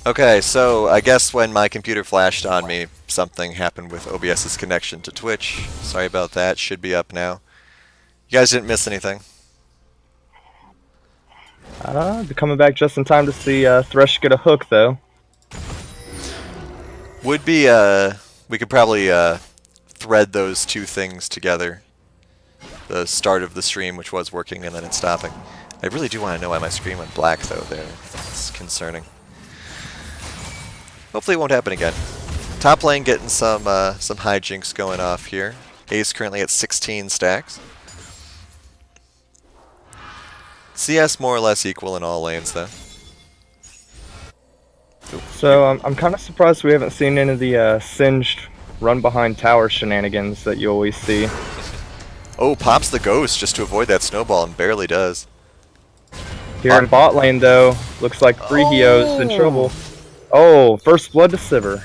Okay, so I guess when my computer flashed on me, something happened with OBS's connection to Twitch. Sorry about that. Should be up now. You guys didn't miss anything. Coming back just in time to see Thresh get a hook, though. Would be we could probably thread those two things together. The start of the stream, which was working, and then it stopping. I really do want to know why my screen went black, though. There, it's concerning. Hopefully, it won't happen again. Top lane getting some hijinks going off here. Ace currently at 16 stacks. CS more or less equal in all lanes, though. So I'm kind of surprised we haven't seen any of the singed run behind tower shenanigans that you always see. Oh, pops the ghost just to avoid that snowball and barely does. Here in bot lane, though, looks like Brihio's in trouble. Oh, first blood to Sivir.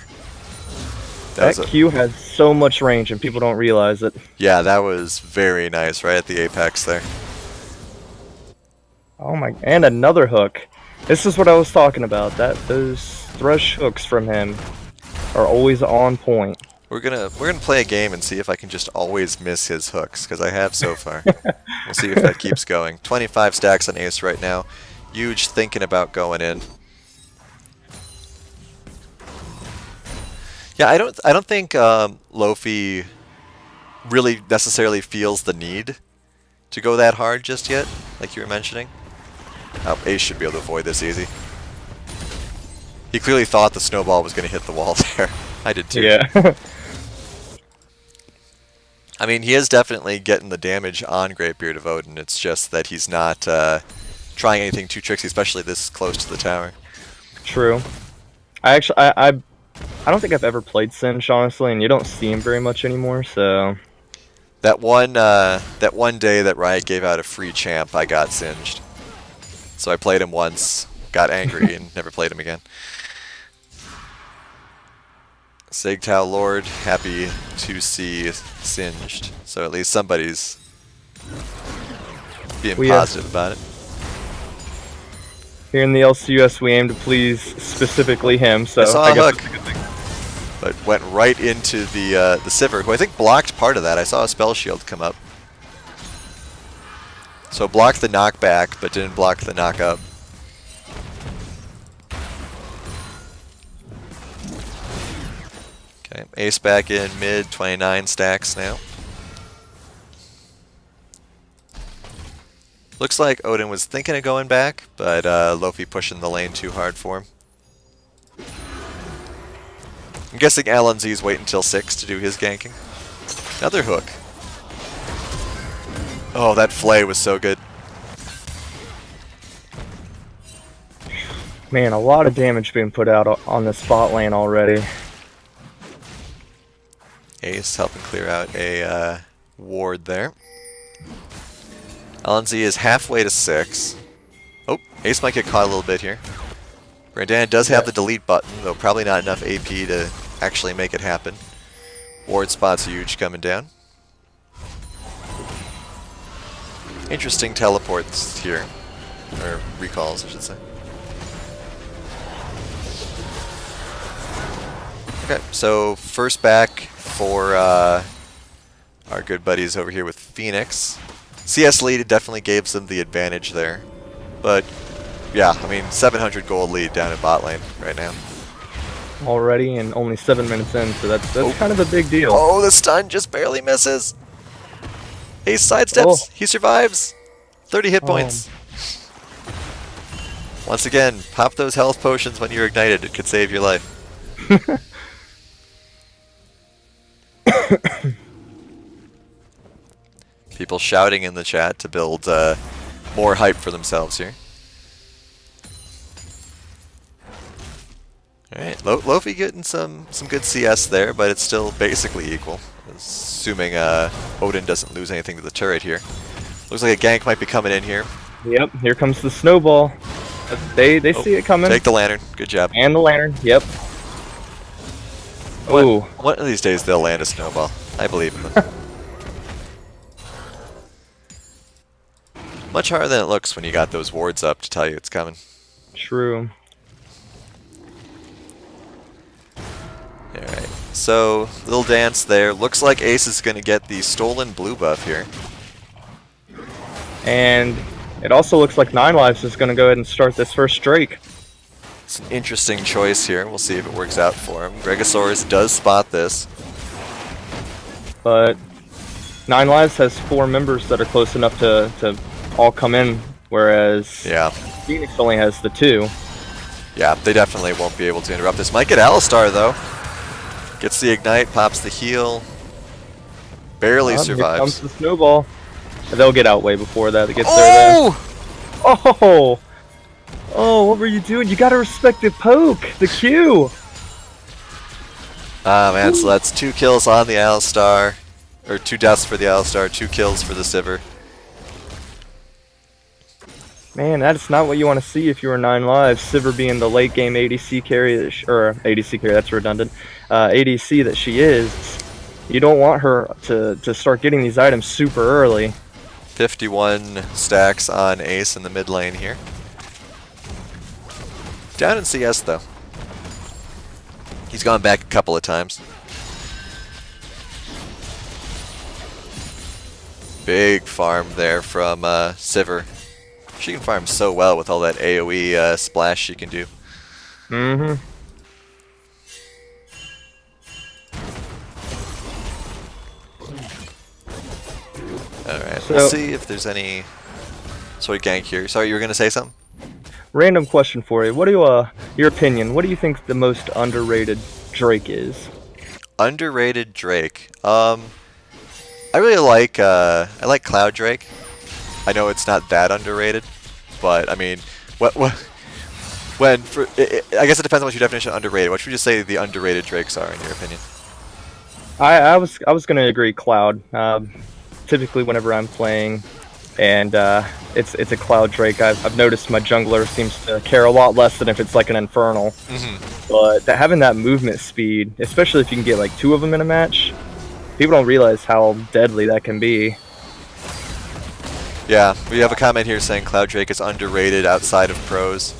That Q has so much range and people don't realize it. Yeah, that was very nice right at the apex there. Oh my, and another hook. This is what I was talking about. Those Thresh hooks from him are always on point. We're gonna play a game and see if I can just always miss his hooks, because I have so far. We'll see if that keeps going. 25 stacks on Ace right now. Huge thinking about going in. Yeah, I don't think Lofi really necessarily feels the need to go that hard just yet, like you were mentioning. Oh, Ace should be able to avoid this easy. He clearly thought the snowball was going to hit the wall there. I did too. Yeah. I mean, he is definitely getting the damage on Greatbeard of Odin. It's just that he's not trying anything too tricksy, especially this close to the tower. True. I don't think I've ever played Singe, honestly, and you don't see him very much anymore, so... That one day that Riot gave out a free champ, I got singed. So I played him once, got angry, and never played him again. Sigtao Lord, happy to see singed. So at least somebody's being positive about it. Here in the LCUS, we aim to please specifically him, so I saw a hook, but went right into the Sivir, who I think blocked part of that. I saw a spell shield come up. So blocked the knockback, but didn't block the knock-up. Okay, Ace back in mid, 29 stacks now. Looks like Odin was thinking of going back, but Lofi pushing the lane too hard for him. I'm guessing LNZ's waiting until 6 to do his ganking. Another hook. Oh, that flay was so good. Man, a lot of damage being put out on this bot lane already. Ace helping clear out a ward there. LNZ is halfway to 6. Oh, Ace might get caught a little bit here. Brandana does have the delete button, though probably not enough AP to actually make it happen. Ward spot's huge coming down. Interesting teleports here. Or recalls, I should say. Okay, so first back for our good buddies over here with Phoenix. CS lead definitely gave them the advantage there. But, yeah, I mean, 700 gold lead down in bot lane right now. Already, and only 7 minutes in, so that's kind of a big deal. Oh, the stun just barely misses. Ace sidesteps. Oh. He survives. 30 hit points. Once again, pop those health potions when you're ignited. It could save your life. People shouting in the chat to build more hype for themselves here. Alright, Lofi getting some good CS there, but it's still basically equal. Assuming Odin doesn't lose anything to the turret here. Looks like a gank might be coming in here. Yep, here comes the snowball. They see it coming. Take the lantern. Good job. And the lantern, yep. Ooh. One of these days they'll land a snowball. I believe in them. Much harder than it looks when you got those wards up to tell you it's coming. True. Alright, so little dance there. Looks like Ace is going to get the stolen blue buff here. And it also looks like 9 Lives is going to go ahead and start this first Drake. It's an interesting choice here. We'll see if it works out for him. Gregosaurus does spot this. But 9 Lives has 4 members that are close enough to all come in, whereas Yeah. Phoenix only has the 2. Yeah, they definitely won't be able to interrupt this. Might get Alistar, though. Gets the Ignite, pops the heal. Barely Here survives. comes the snowball. They'll get out way before that. It gets there then. Oh! Oh, what were you doing? You gotta respect the poke, the Q. Ah, man, so that's 2 kills on the Alistar. Or 2 deaths for the Alistar, 2 kills for the Sivir. Man, that's not what you want to see if you were 9 Lives. Sivir being the late game ADC carry, or ADC carry, that's redundant. ADC that she is. You don't want her to start getting these items super early. 51 stacks on Ace in the mid lane here. Down in CS, though. He's gone back a couple of times. Big farm there from Sivir. She can farm so well with all that AoE splash she can do. Mm-hmm. Alright, So, we'll see if there's any sort of gank here. Sorry, you were going to say something? random question for you. What do you, your opinion, what do you think the most underrated Drake is? Underrated Drake. I really like I like Cloud Drake. I know it's not that underrated, but I mean, I guess it depends on what your definition of underrated. What should you say the underrated Drakes are in your opinion? I was gonna agree Cloud. Typically whenever I'm playing and it's a Cloud Drake, I've noticed my jungler seems to care a lot less than if it's like an Infernal. But having that movement speed, especially if you can get like 2 of them in a match, people don't realize how deadly that can be. Yeah, we have a comment here saying Cloud Drake is underrated outside of pros.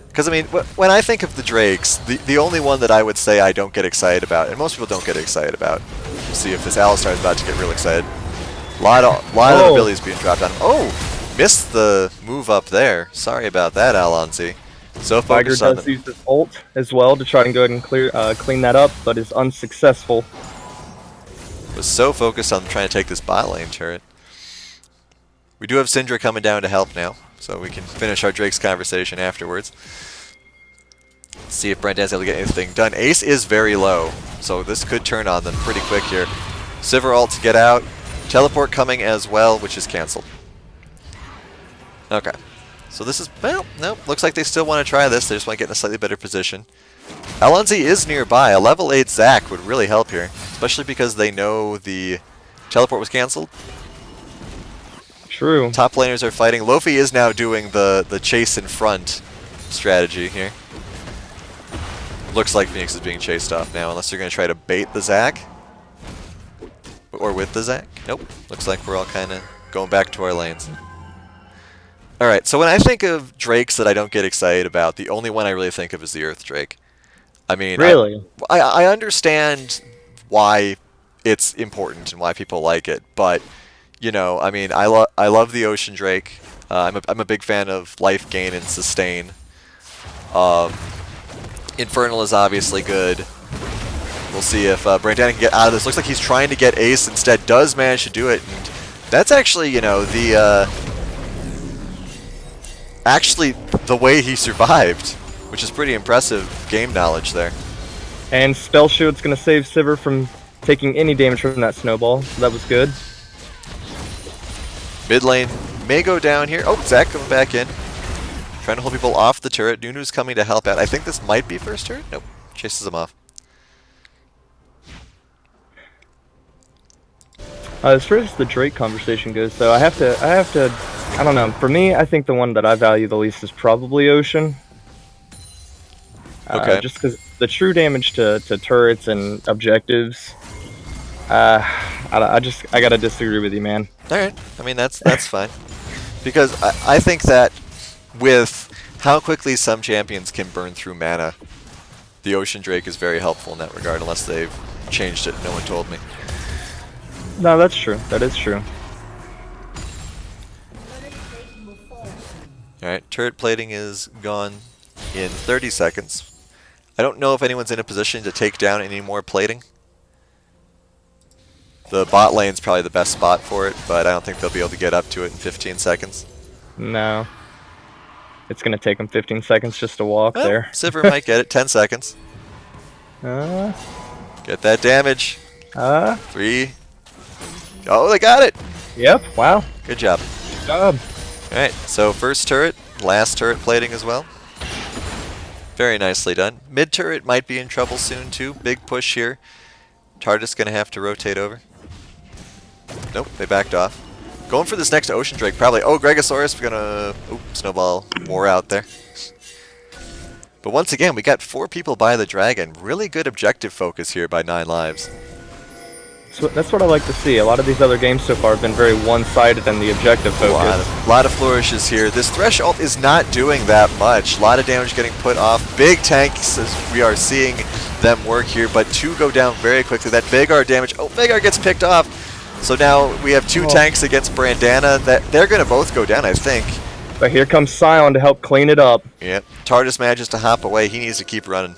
Because, I mean, when I think of the Drakes, the only one that I would say I don't get excited about, and most people don't get excited about, we'll see if this Alistar is about to get real excited. A lot of abilities being dropped on him. Oh! Missed the move up there. Sorry about that, Alonzi. So focused on does use his ult as well to try and go ahead and clean that up, but is unsuccessful. Was so focused on trying to take this bot lane turret. We do have Syndra coming down to help now, so we can finish our Drake's conversation afterwards. Let's see if Brendan's able to get anything done. Ace is very low, so this could turn on them pretty quick here. Sivir ult to get out. Teleport coming as well, which is cancelled. Okay. So this is, well, nope. Looks like they still want to try this. They just want to get in a slightly better position. LNZ is nearby. A level 8 Zac would really help here, especially because they know the teleport was cancelled. True. Top laners are fighting. Lofi is now doing the chase in front strategy here. Looks like Phoenix is being chased off now, unless they're going to try to bait the Zac. Or with the Zac. Nope. Looks like we're all kind of going back to our lanes. Alright, so when I think of Drakes that I don't get excited about, the only one I really think of is the Earth Drake. I mean, really? I understand why it's important and why people like it, but you know, I mean, I love the Ocean Drake. I'm a big fan of life gain and sustain. Infernal is obviously good. We'll see if Brandon can get out of this. Looks like he's trying to get Ace instead. Does manage to do it. And that's actually, you know, the way he survived, which is pretty impressive game knowledge there. And Spell Shield's going to save Sivir from taking any damage from that snowball. So that was good. Mid lane may go down here. Oh, Zac coming back in. Trying to hold people off the turret. Nunu's coming to help out. I think this might be first turret. Nope. Chases him off. As far as the Drake conversation goes, though, I have to, I don't know. For me, I think the one that I value the least is probably Ocean. Okay. Just because the true damage to turrets and objectives, I gotta disagree with you, man. All right. I mean, that's fine. Because I think that with how quickly some champions can burn through mana, the Ocean Drake is very helpful in that regard, unless they've changed it. No one told me. No, that's true. That is true. Alright, turret plating is gone in 30 seconds. I don't know if anyone's in a position to take down any more plating. The bot lane's probably the best spot for it, but I don't think they'll be able to get up to it in 15 seconds. No. It's going to take them 15 seconds just to walk Well, there. Sivir might get it. 10 seconds. Get that damage. 3. Oh, they got it! Yep, wow. Good job. Good job. Alright, so first turret, last turret plating as well. Very nicely done. Mid turret might be in trouble soon too. Big push here. TARDIS gonna have to rotate over. Nope, they backed off. Going for this next Ocean Drake probably. Oh, Gregosaurus gonna... Oop, snowball more out there. But once again, we got 4 people by the dragon. Really good objective focus here by 9 lives. So that's what I like to see. A lot of these other games so far have been very one-sided in the objective focus. A lot of flourishes here. This Thresh ult is not doing that much. A lot of damage getting put off. Big tanks as we are seeing them work here, but 2 go down very quickly. That Vagar damage. Oh, Vagar gets picked off. So now we have 2 tanks against Brandana. That they're going to both go down, I think. But here comes Scion to help clean it up. Yep. TARDIS manages to hop away. He needs to keep running.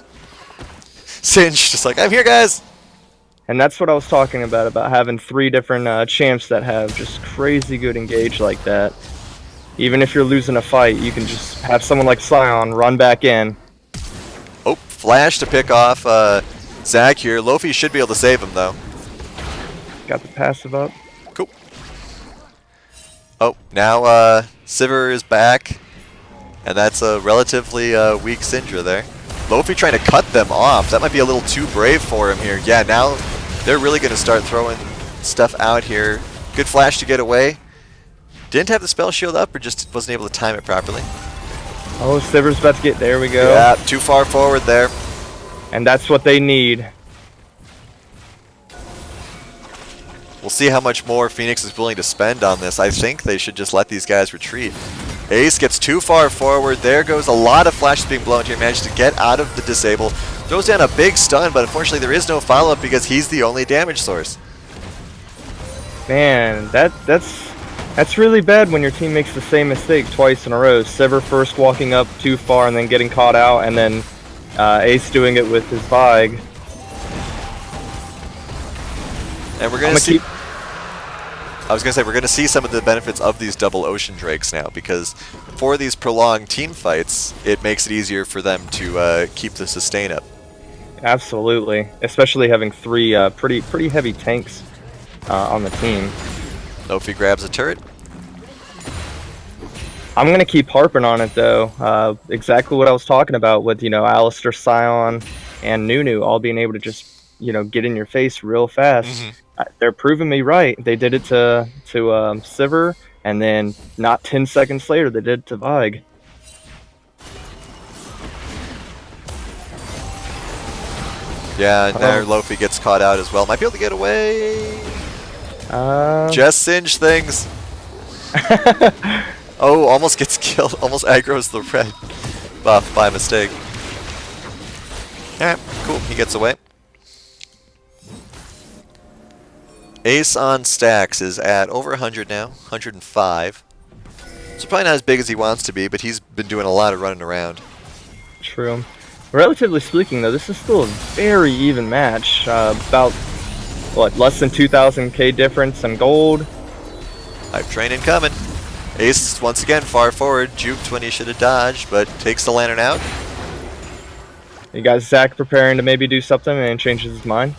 Singe just like, I'm here, guys. And that's what I was talking about having 3 different champs that have just crazy good engage like that. Even if you're losing a fight, you can just have someone like Scion run back in. Oh, flash to pick off Zach here. Lofi should be able to save him, though. Got the passive up. Cool. Oh, now Sivir is back. And that's a relatively weak Syndra there. Lofi trying to cut them off. That might be a little too brave for him here. Yeah, now they're really going to start throwing stuff out here. Good flash to get away. Didn't have the spell shield up or just wasn't able to time it properly. Oh, Sivir's about to get... There we go. Yeah, too far forward there. And that's what they need. We'll see how much more Phoenix is willing to spend on this. I think they should just let these guys retreat. Ace gets too far forward. There goes a lot of flashes being blown here. Managed to get out of the disable. Throws down a big stun, but unfortunately there is no follow-up because he's the only damage source. Man, that's really bad when your team makes the same mistake twice in a row. Sivir first walking up too far and then getting caught out, and then Ace doing it with his Vig. And we're gonna see... I was going to say, we're going to see some of the benefits of these double Ocean Drakes now, because for these prolonged team fights, it makes it easier for them to keep the sustain up. Absolutely, especially having 3 pretty heavy tanks on the team. Lofi grabs a turret. I'm going to keep harping on it, though. Exactly what I was talking about with, Alistair, Scion, and Nunu all being able to just, get in your face real fast. Mm-hmm. They're proving me right. They did it to Sivir, and then not 10 seconds later, they did it to Vig. Yeah, and there Lofi gets caught out as well. Might be able to get away. Just singe things. Oh, almost gets killed. Almost aggroes the red buff by mistake. Yeah, cool. He gets away. Ace on stacks is at over 100 now, 105. So probably not as big as he wants to be, but he's been doing a lot of running around. True. Relatively speaking, though, this is still a very even match. About, what, less than 2,000k difference in gold. Hype train incoming. Ace, once again, far forward. Juked when he should have dodged, but takes the lantern out. You got Zach preparing to maybe do something and changes his mind.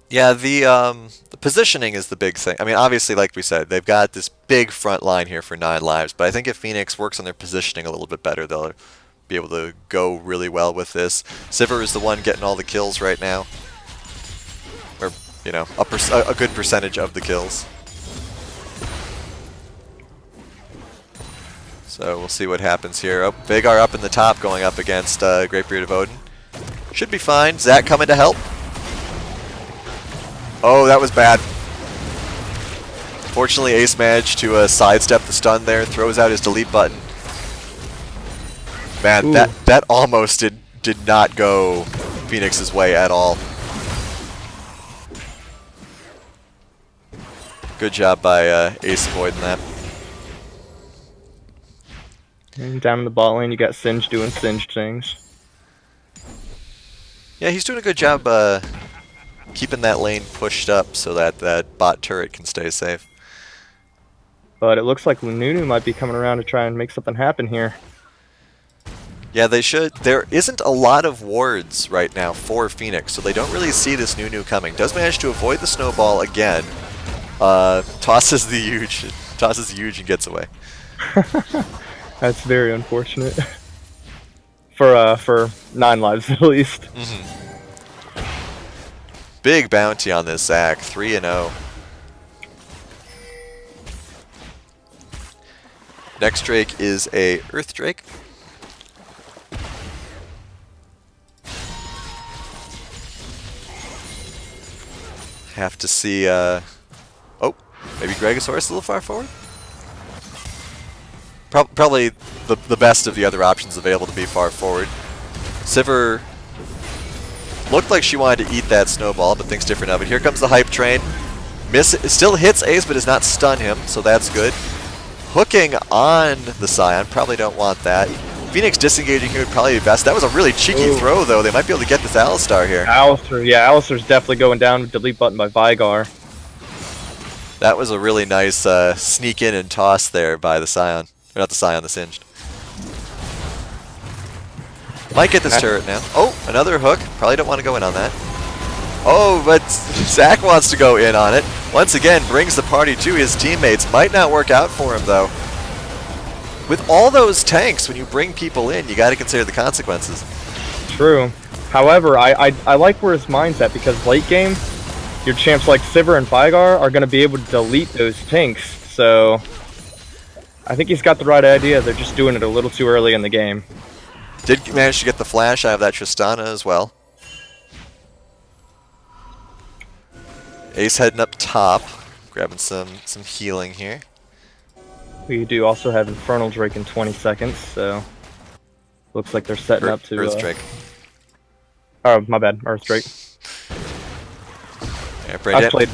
Yeah, the positioning is the big thing. I mean, obviously, like we said, they've got this big front line here for 9 lives, but I think if Phoenix works on their positioning a little bit better, they'll be able to go really well with this. Sivir is the one getting all the kills right now. Or, a good percentage of the kills. So we'll see what happens here. Oh, Vagar up in the top going up against Great Beard of Odin. Should be fine. Zach coming to help. Oh, that was bad. Fortunately, Ace managed to sidestep the stun there, throws out his delete button. Man, Ooh. that almost did not go Phoenix's way at all. Good job by Ace avoiding that. And down in the bot lane, you got Singe doing Singe things. Yeah, he's doing a good job keeping that lane pushed up so that that bot turret can stay safe. But it looks like Nunu might be coming around to try and make something happen here. Yeah, they should. There isn't a lot of wards right now for Phoenix, so they don't really see this Nunu coming. Does manage to avoid the snowball again. Tosses the huge and gets away. That's very unfortunate. For 9 lives at least. Mm-hmm. Big bounty on this Zac, 3-0. Next Drake is a Earth Drake. Have to see, oh, maybe Gregosaurus a little far forward? Probably the best of the other options available to be far forward. Sivir looked like she wanted to eat that snowball, but thinks different of it. Here comes the hype train. It still hits Ace, but does not stun him, so that's good. Hooking on the Scion, probably don't want that. Phoenix disengaging here would probably be best. That was a really cheeky throw, though. They might be able to get this Alistar here. Alistar, yeah, Alistar's definitely going down with delete button by Vigar. That was a really nice sneak in and toss there by the Scion. Or not the Scion, the Singed. Might get this turret now. Oh, another hook. Probably don't want to go in on that. Oh, but Zac wants to go in on it. Once again, brings the party to his teammates. Might not work out for him, though. With all those tanks, when you bring people in, you got to consider the consequences. True. However, I like where his mind's at, because late game, your champs like Sivir and Vigar are going to be able to delete those tanks. So, I think he's got the right idea. They're just doing it a little too early in the game. Did manage to get the flash out of that Tristana as well. Ace heading up top, grabbing some healing here. We do also have Infernal Drake in 20 seconds, so looks like they're setting up to Earth Drake. Oh, my bad, Earth Drake. Yeah, I've played.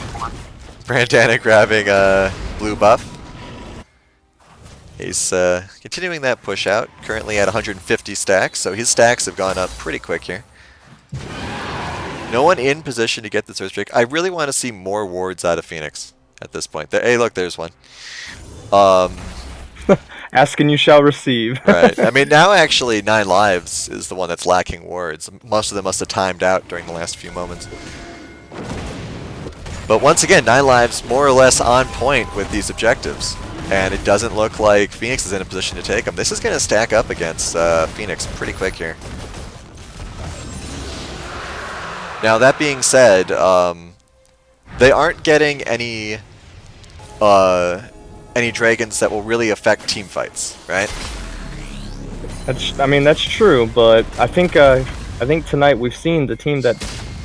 Brandana grabbing blue buff. He's continuing that push out, currently at 150 stacks, so his stacks have gone up pretty quick here. No one in position to get this Earth Drake. I really want to see more wards out of Phoenix at this point. Hey, look, there's one. Ask and you shall receive. Right. I mean, now actually 9 lives is the one that's lacking wards. Most of them must have timed out during the last few moments. But once again, 9 lives more or less on point with these objectives. And it doesn't look like Phoenix is in a position to take them. This is going to stack up against Phoenix pretty quick here. Now, that being said, they aren't getting any dragons that will really affect team fights, right? I mean, that's true, but I think tonight we've seen the team that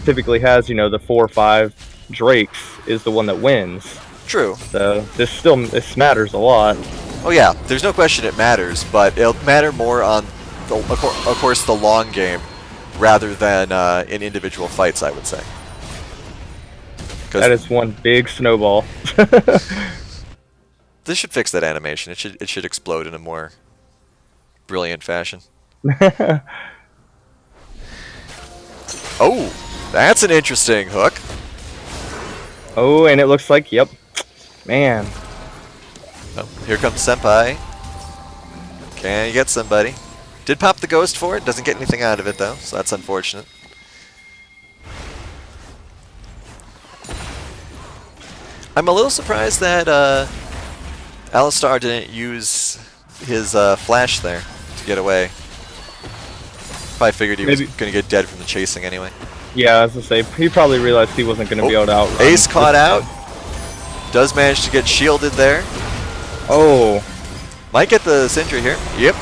typically has, the 4 or 5 drakes is the one that wins. True. So this matters a lot. Oh yeah, there's no question it matters, but it'll matter more on, of course, the long game rather than in individual fights, I would say. That is one big snowball. This should fix that animation. It should explode in a more brilliant fashion. Oh, that's an interesting hook. Oh, and it looks like, yep. Man. Oh, here comes Senpai. Can you get somebody? Did pop the ghost for it. Doesn't get anything out of it, though, so that's unfortunate. I'm a little surprised that Alistar didn't use his flash there to get away. Probably figured he was going to get dead from the chasing anyway. Yeah, I was going to say, he probably realized he wasn't going to be able to outrun. Ace caught out. Does manage to get shielded there. Oh. Might get the Sentry here. Yep.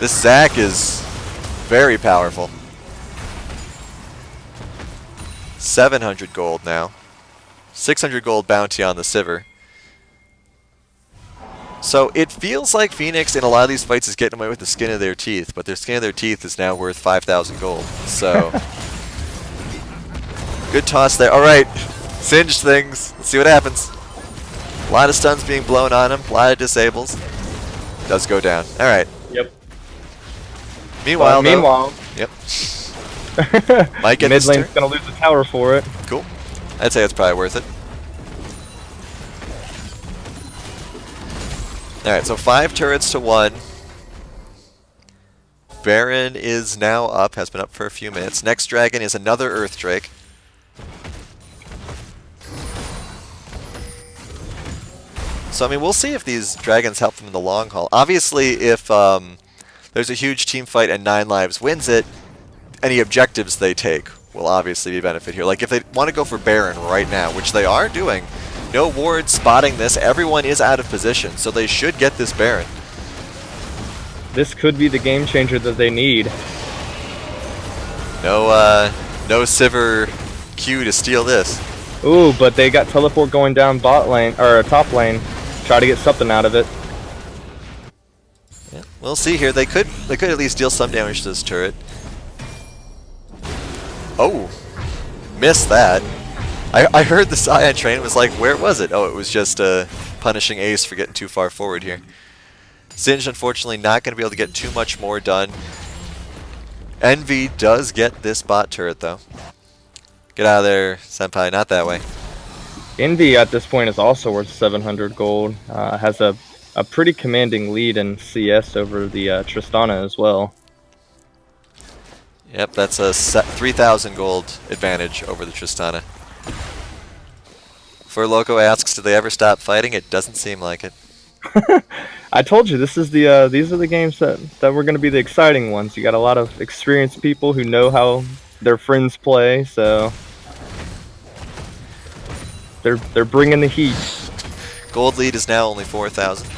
This Zac is very powerful. 700 gold now. 600 gold bounty on the Sivir. So it feels like Phoenix in a lot of these fights is getting away with the skin of their teeth, but their skin of their teeth is now worth 5,000 gold. So good toss there. All right, singed things. Let's see what happens. A lot of stuns being blown on him. A lot of disables. Does go down. All right. Yep. Meanwhile, meanwhile, yep. Might get mid this lane's turn. gonna lose the tower for it. Cool. I'd say it's probably worth it. Alright, so 5 turrets to 1. Baron is now up, has been up for a few minutes. Next dragon is another Earth Drake. So, I mean, we'll see if these dragons help them in the long haul. Obviously, if there's a huge team fight and 9 lives wins it, any objectives they take will obviously be a benefit here. Like, if they want to go for Baron right now, which they are doing, no ward spotting this, everyone is out of position, so they should get this Baron. This could be the game changer that they need. No Sivir Q to steal this. Ooh, but they got teleport going down bot lane, or top lane. Try to get something out of it. Yeah, we'll see here. They could at least deal some damage to this turret. Oh, missed that. I heard the Scion train was like, where was it? Oh, it was just punishing Ace for getting too far forward here. Singed, unfortunately, not going to be able to get too much more done. Envy does get this bot turret, though. Get out of there, Senpai. Not that way. Envy at this point is also worth 700 gold. Has a pretty commanding lead in CS over the Tristana as well. Yep, that's a 3,000 gold advantage over the Tristana. For Loco asks, did they ever stop fighting? It doesn't seem like it. I told you, this is the these are the games that were going to be the exciting ones. You got a lot of experienced people who know how their friends play, so they're bringing the heat. Gold lead is now only 4,000.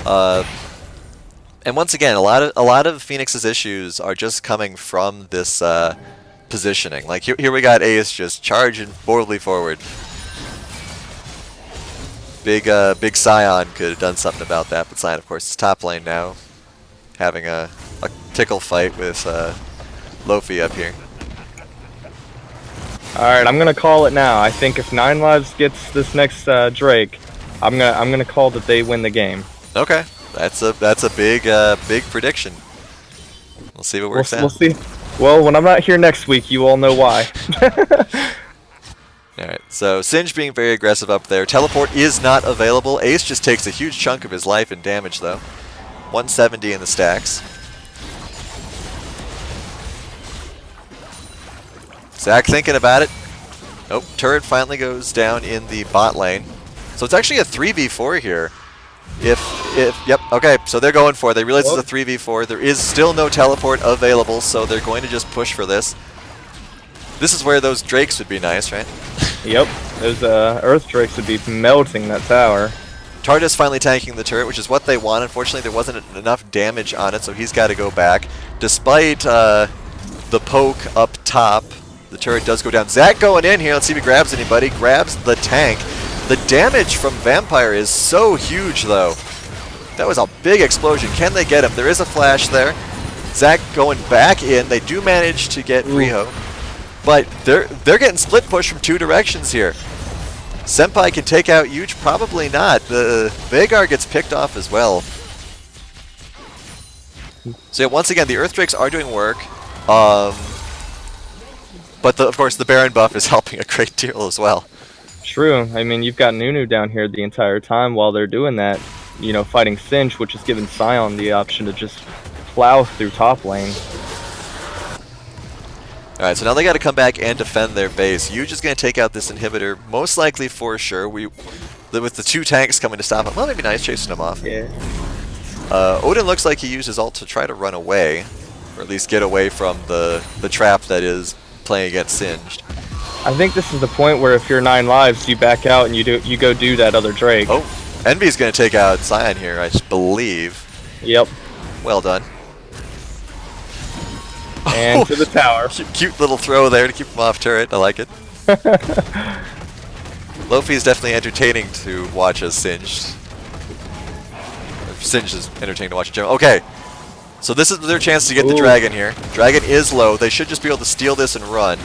And once again, a lot of Phoenix's issues are just coming from this positioning. Like here we got Ace just charging boldly forward. Big Scion could have done something about that, but Scion, of course, is top lane now, having a tickle fight with Lofi up here. All right, I'm gonna call it now. I think if 9 Lives gets this next Drake, I'm gonna call that they win the game. Okay, that's a big prediction. We'll see what works out. We'll see. Well, when I'm not here next week, you all know why. Alright, so Singed being very aggressive up there. Teleport is not available. Ace just takes a huge chunk of his life in damage, though. 170 in the stacks. Zach thinking about it. Oh, turret finally goes down in the bot lane. So it's actually a 3v4 here. Yep, okay, so they're going for it. They realize it's a 3v4. There is still no teleport available, so they're going to just push for this. This is where those Drakes would be nice, right? Yep, those Earth Drakes would be melting that tower. Tardis finally tanking the turret, which is what they want. Unfortunately, there wasn't enough damage on it, so he's got to go back. Despite the poke up top, the turret does go down. Zach going in here. Let's see if he grabs anybody. Grabs the tank. The damage from Vampire is so huge, though. That was a big explosion. Can they get him? There is a flash there. Zach going back in. They do manage to get Riho. But they're getting split push from 2 directions here. Senpai can take out Huge, probably not. The Vagar gets picked off as well. So yeah, once again, the Earth Drakes are doing work. But of course the Baron buff is helping a great deal as well. True. I mean, you've got Nunu down here the entire time while they're doing that, you know, fighting Singed, which is giving Scion the option to just plow through top lane. Alright, so now they got to come back and defend their base. Huge is going to take out this inhibitor, most likely for sure. With the 2 tanks coming to stop him. Well, maybe nice chasing him off. Yeah. Odin looks like he used his ult to try to run away, or at least get away from the trap that is playing against Singed. I think this is the point where if you're 9 Lives, you back out and you go do that other Drake. Oh, Envy's going to take out Scion here, I believe. Yep. Well done. And to the tower. Cute little throw there to keep him off turret. I like it. Lofi is definitely entertaining to watch as Singed. Singe is entertaining to watch in general. Okay, so this is their chance to get the Ooh. dragon here. Dragon is low. They should just be able to steal this and run.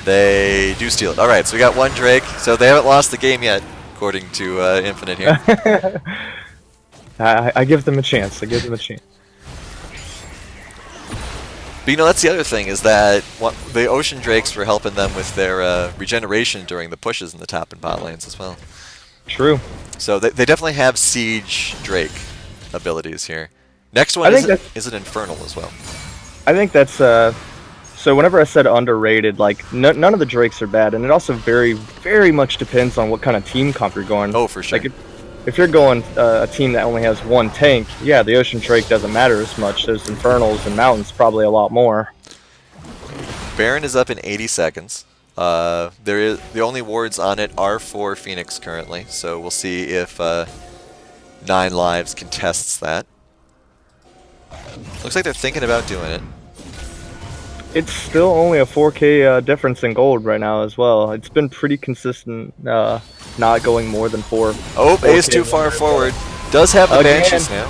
They do steal it. All right, so we got one Drake. So they haven't lost the game yet, according to Infinite here. I give them a chance. I give them a chance. But you know, that's the other thing, is that the Ocean Drakes were helping them with their regeneration during the pushes in the top and bot lanes as well. True. So they definitely have Siege Drake abilities here. Next one is an Infernal as well. I think that's so whenever I said underrated, like none of the Drakes are bad, and it also very much depends on what kind of team comp you're going. Oh, for sure. Like if you're going a team that only has one tank, yeah, the Ocean Drake doesn't matter as much. There's Infernals and Mountains probably a lot more. Baron is up in 80 seconds. The only wards on it are for Phoenix currently, so we'll see if 9 Lives contests that. Looks like they're thinking about doing it. It's still only a 4K difference in gold right now as well. It's been pretty consistent, not going more than 4. Oh, Ace too far forward. Does have the Again. Banshees now.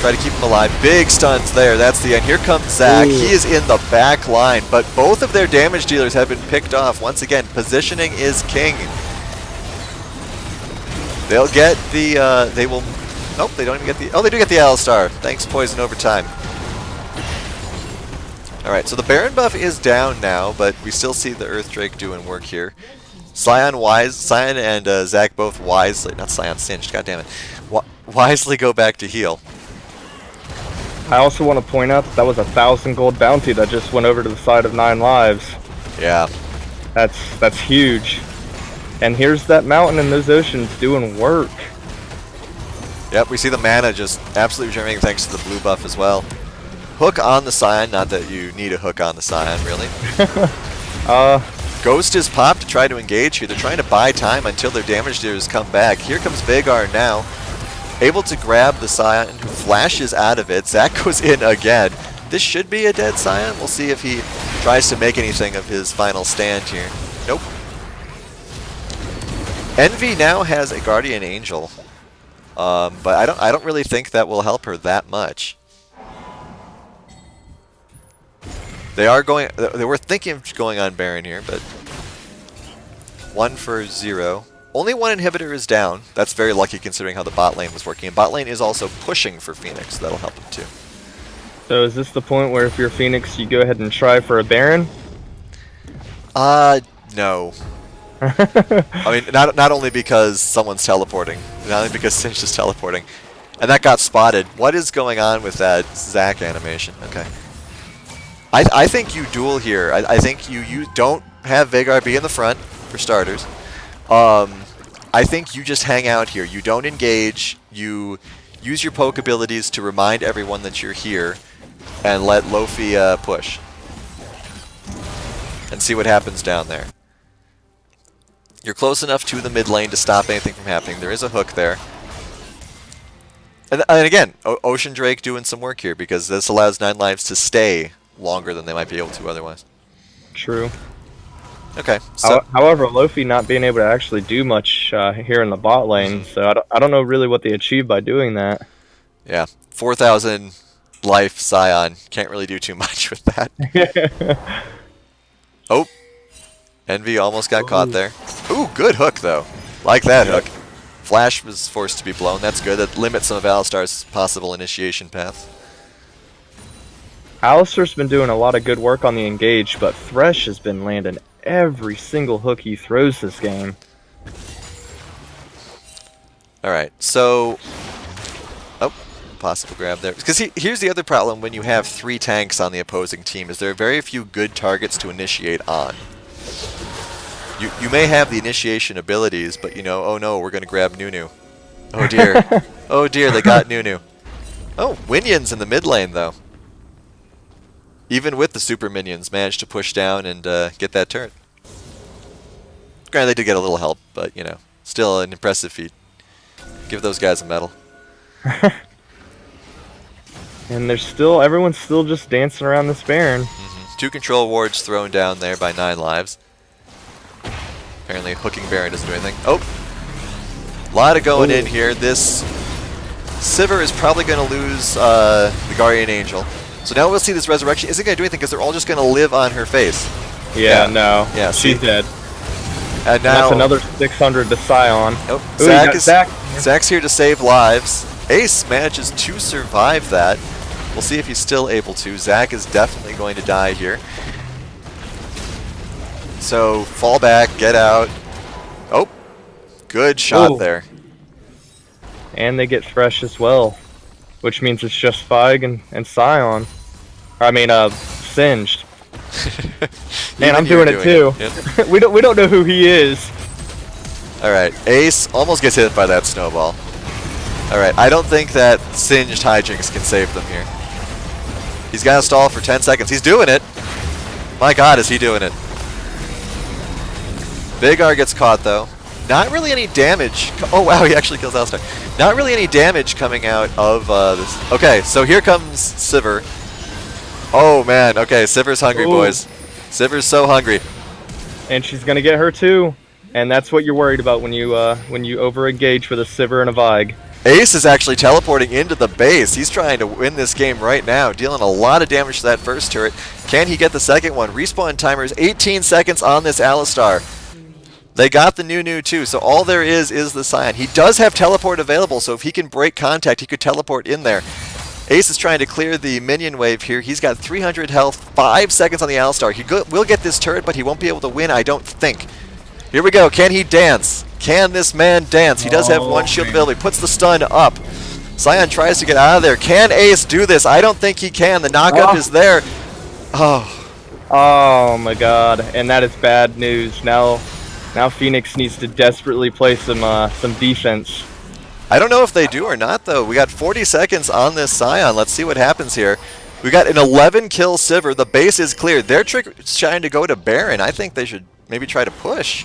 Try to keep him alive. Big stuns there. That's the end. Here comes Zach. Ooh. He is in the back line, but both of their damage dealers have been picked off. Once again, positioning is king. They'll get the, they will, nope, they don't even get the, oh, they do get the Alistar. Thanks, Poison Overtime. Alright, so the Baron buff is down now, but we still see the Earth Drake doing work here. Scion and Zach both wisely, not Scion, Singed, goddammit, wisely go back to heal. I also want to point out that was 1,000 gold bounty that just went over to the side of 9 Lives. Yeah. That's huge. And here's that mountain and those oceans doing work. Yep, we see the mana just absolutely regenerating thanks to the blue buff as well. Hook on the Scion, not that you need a hook on the Scion, really. Ghost is popped to try to engage here. They're trying to buy time until their damage dealers come back. Here comes Vagar now. Able to grab the Scion, who flashes out of it. Zach goes in again. This should be a dead Scion. We'll see if he tries to make anything of his final stand here. Nope. Envy now has a Guardian Angel, but I don't really think that will help her that much. They were thinking of going on Baron here, but 1 for 0. Only 1 inhibitor is down. That's very lucky considering how the bot lane was working. And bot lane is also pushing for Phoenix. So that'll help them too. So is this the point where if you're Phoenix, you go ahead and try for a Baron? No. I mean, not only because someone's teleporting, not only because Singe is teleporting, and that got spotted. What is going on with that Zac animation? Okay. I think you duel here. I think you don't have Vagar be in the front, for starters. I think you just hang out here. You don't engage. You use your poke abilities to remind everyone that you're here, and let Lofi push. And see what happens down there. You're close enough to the mid lane to stop anything from happening. There is a hook there. And again, Ocean Drake doing some work here, because this allows 9 Lives to stay longer than they might be able to otherwise. True. Okay. So however, Lofi not being able to actually do much here in the bot lane, so I don't know really what they achieved by doing that. Yeah, 4,000 life Scion. Can't really do too much with that. Oh, Envy almost got caught there. Ooh, good hook though. Like that hook. Flash was forced to be blown. That's good. That limits some of Alistar's possible initiation paths. Alistar's been doing a lot of good work on the engage, but Thresh has been landing every single hook he throws this game. Alright, so... Oh, possible grab there. Because here's the other problem when you have 3 tanks on the opposing team, is there are very few good targets to initiate on. You may have the initiation abilities, but you know, oh no, we're going to grab Nunu. Oh dear. Oh dear, they got Nunu. Oh, Winions in the mid lane though. Even with the super minions, managed to push down and get that turret. Granted, they did get a little help, but, you know, still an impressive feat. Give those guys a medal. And everyone's still just dancing around this Baron. 2 control wards thrown down there by 9 Lives. Apparently hooking Baron doesn't do anything. Oh! A lot of going in here. This Sivir is probably going to lose the Guardian Angel. So now we'll see this resurrection isn't going to do anything because they're all just going to live on her face. Yeah, no. Yeah, she's dead. And now that's another 600 to Scion. Oh, Ooh, Zach's here to save lives. Ace manages to survive that. We'll see if he's still able to. Zach is definitely going to die here. So fall back, get out. Oh, good shot there. And they get Thresh as well, which means it's just Feig and Scion. I mean, Singed. Man, I'm doing it too. Yep. we don't know who he is. All right, Ace almost gets hit by that snowball. All right, I don't think that Singed Hijinks can save them here. He's got to stall for 10 seconds. He's doing it. My God, is he doing it? Veigar gets caught though. Not really any damage. Oh wow, he actually kills Alistar. Not really any damage coming out of this. Okay, so here comes Sivir. Oh man, okay, Sivir's hungry, boys. Sivir's so hungry. And she's gonna get her too. And that's what you're worried about when you over-engage with a Sivir and a Veig. Ace is actually teleporting into the base. He's trying to win this game right now, dealing a lot of damage to that first turret. Can he get the second one? Respawn timer is 18 seconds on this Alistar. They got the new too, so all there is the Scion. He does have teleport available, so if he can break contact, he could teleport in there. Ace is trying to clear the minion wave here. He's got 300 health, 5 seconds on the Alistar. He will get this turret, but he won't be able to win, I don't think. Here we go. Can he dance? Can this man dance? He does have one shield available. He puts the stun up. Scion tries to get out of there. Can Ace do this? I don't think he can. The knockup is there. Oh my God! And that is bad news. Now Phoenix needs to desperately play some defense. I don't know if they do or not though. We got 40 seconds on this Scion. Let's see what happens here. We got an 11 kill Sivir. The base is cleared. They're trying to go to Baron. I think they should maybe try to push.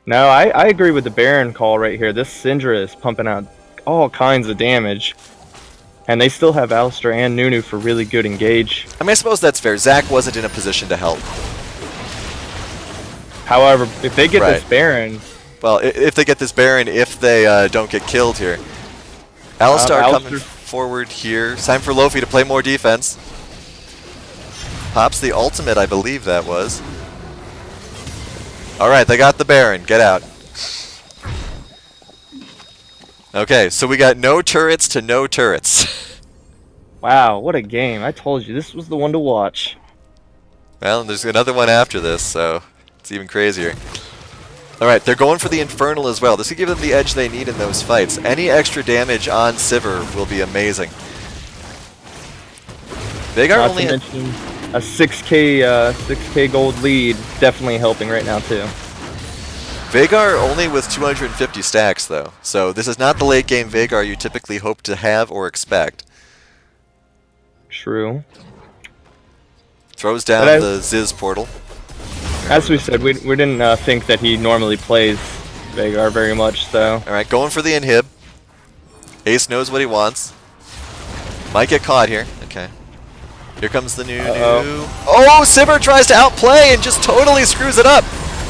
No, I agree with the Baron call right here. This Syndra is pumping out all kinds of damage. And they still have Alistar and Nunu for really good engage. I mean, I suppose that's fair. Zach wasn't in a position to help. However, if they get this Baron... Well, if they get this Baron, if they don't get killed here. Alistar coming forward here. It's time for Lofi to play more defense. Pops the ultimate, I believe that was. Alright, they got the Baron. Get out. Okay, so we got no turrets to no turrets. Wow, what a game. I told you, this was the one to watch. Well, and there's another one after this, so it's even crazier. Alright, they're going for the Infernal as well. This will give them the edge they need in those fights. Any extra damage on Sivir will be amazing. Veigar only... a 6k gold lead, definitely helping right now too. Veigar only with 250 stacks though, so this is not the late game Veigar you typically hope to have or expect. True. Throws down the Ziz portal. As we said, we didn't think that he normally plays Veigar very much, so... Alright, going for the inhib. Ace knows what he wants. Might get caught here. Okay. Here comes the new... Oh, Sivir tries to outplay and just totally screws it up!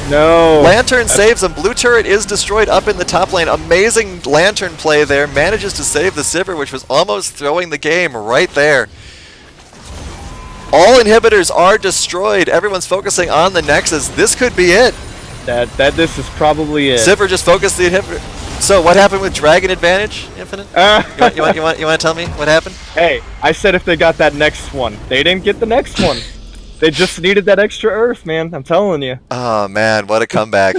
No! Lantern saves him. Blue turret is destroyed up in the top lane. Amazing Lantern play there. Manages to save the Sivir, which was almost throwing the game right there. All inhibitors are destroyed. Everyone's focusing on the Nexus. This could be it. This is probably it. Sivir just focused the inhibitor. So what happened with Dragon Advantage, Infinite? You want to tell me what happened? Hey, I said if they got that next one. They didn't get the next one. They just needed that extra Earth, man. I'm telling you. Oh man, what a comeback!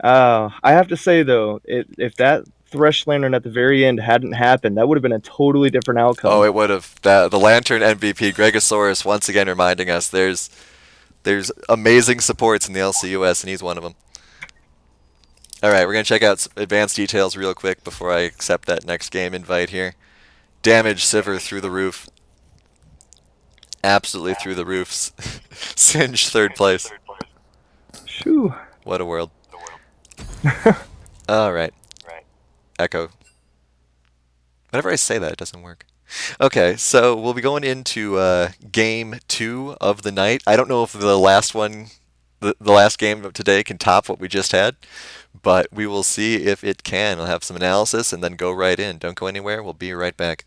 I have to say though, if that Thresh Lantern at the very end hadn't happened, that would have been a totally different outcome. Oh, it would have. The Lantern MVP, Gregosaurus, once again reminding us there's amazing supports in the LCUS, and he's one of them. All right, we're gonna check out advanced details real quick before I accept that next game invite here. Damage Sivir through the roof. Absolutely through the roofs. Singe third place. Shoo. What a world. Alright. Echo. Whenever I say that, it doesn't work. Okay, so we'll be going into game 2 of the night. I don't know if the last one the last game of today can top what we just had, but we will see if it can. We'll have some analysis and then go right in. Don't go anywhere. We'll be right back.